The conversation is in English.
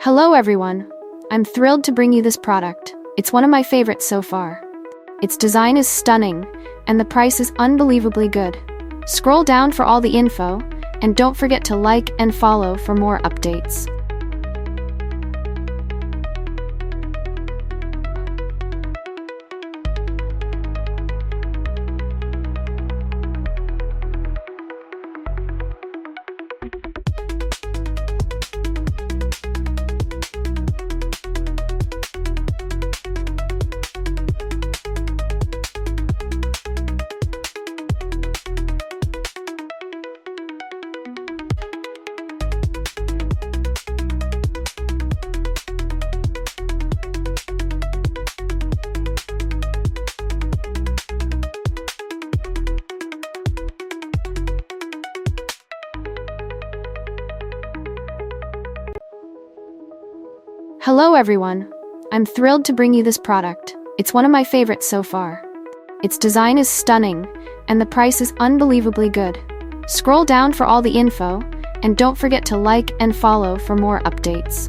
Hello everyone! I'm thrilled to bring you this product. It's one of my favorites so far. Its design is stunning, and the price is unbelievably good. Scroll down for all the info, and don't forget to like and follow for more updates. Hello everyone! I'm thrilled to bring you this product. It's one of my favorites so far. Its design is stunning, and the price is unbelievably good. Scroll down for all the info, and don't forget to like and follow for more updates.